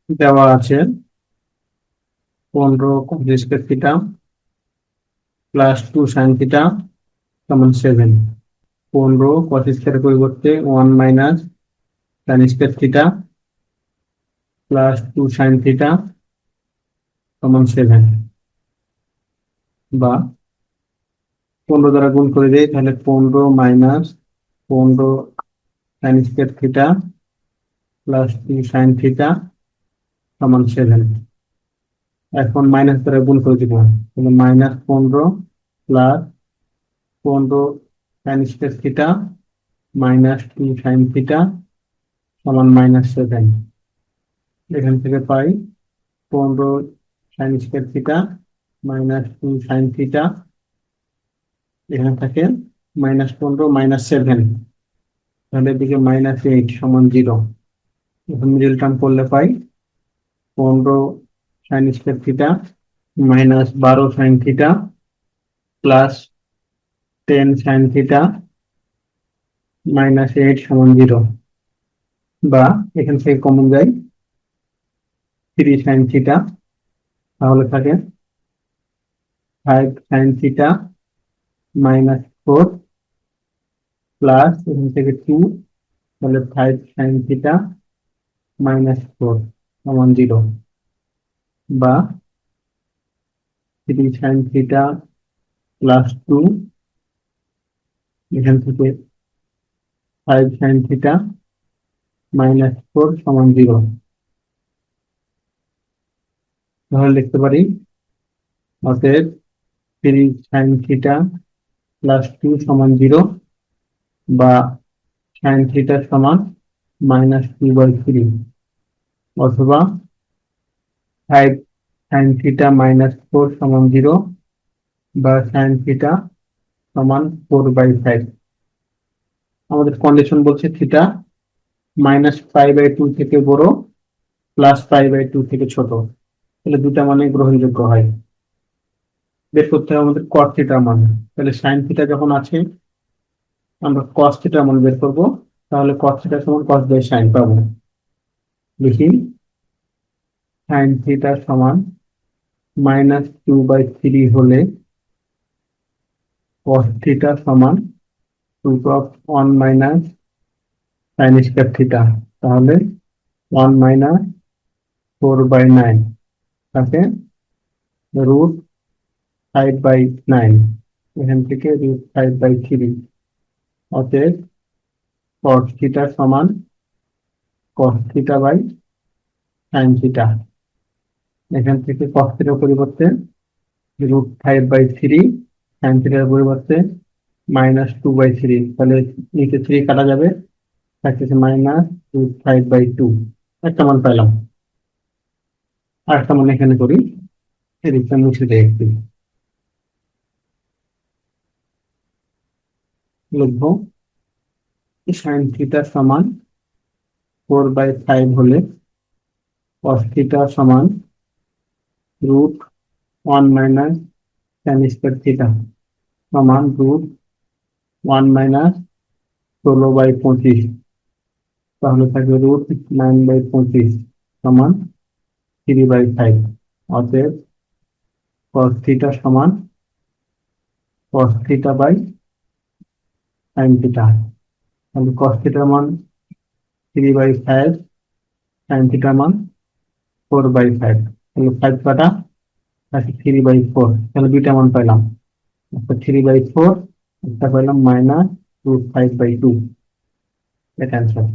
দেওয়া আছে 15 cos square theta plus 2 sin theta সমান 7। 15 cos স্কয়ারের পরিবর্তে 1 minus tan square theta plus 2 sin theta সমান 7, বা 15 দ্বারা গুণ করে দেই তাহলে 15 minus 15 tan square theta plus 2 sin theta সমান 7। এখন মাইনাস দ্বারা গুণ করে দিব, তাহলে minus 15 plus 15 tan square theta minus 2 sin theta সমান -7। এখান থেকে পাই 15 sin square theta minus 2 sin theta, এখানে থাকে -15 -7, তাহলে এদিকে -8 সমান 0। এখন মিডল টার্ম করলে পাই 15 sin square theta minus 12 sin theta plus 10 sin theta -8 সমান 0, বা এখান থেকে কমন যায় 3 sin থিটা, তাহলে থাকে 5 sin থিটা -4 প্লাস এখান থেকে 2, তাহলে 5 sin থিটা -4 সমান 0, বা 3 sin থিটা প্লাস 2, এখান থেকে 5 sin থিটা -4 সমান 0। তাহলে লিখতে পারি অতএব 3 sin থিটা প্লাস 2 সমান 0, বা sin থিটা সমান -2/3, অথবা 5 sin থিটা -4 সমান 0, বা sin থিটা সমান 4/5। আমাদের কন্ডিশন বলছে থিটা -π/2 থেকে বড় প্লাস π/2 থেকে ছোট, তাহলে দুটা মানে গ্রহণযোগ্য হয়। বের করতে হবে আমাদের cos থিটার মান, তাহলে sin থিটা যখন আছে আমরা cos থিটার মান বের করব, তাহলে cos থিটা সমান cos/sin পাবো। লিখি sin থিটা সমান -2/3 হলে cos থিটা সমান √1 মাইনাস sin স্কয়ার থিটা, তাহলে 1 মাইনাস 4/9 তাকে √5/9, এখান থেকে √5/3। অতএব cos থিটা সমান cos theta by sin theta, এখান থেকে cos থিটার পরিবর্তে √5/3, sin থিটার পরিবর্তে -2/3, তাহলে নিচে 3 কাটা যাবে, থাকতেছে -√5/2। একটা মান পাইলাম। আর একটা মান এখানে করি, এদিকটা মুছে দেয় একটু, লিখব sin থিটা সমান 4/5 হলে cos থিটা সমান √1 মাইনাস tan স্কয়ার থিটা সমান √1 মাইনাস 16/25, তাহলে থাকবে √9/25 সমান 3/5। অতএব cos থিটা সমান cos theta by sin theta, তাহলে cos থিটার মান 3/5, sin থিটার মান 4/5, তাহলে 5 কাটা আছে 3/4, তাহলে দুইটা মান পাইলাম, একটা 3/4, একটা পাইলাম -√5/2। এটা অ্যান্সার।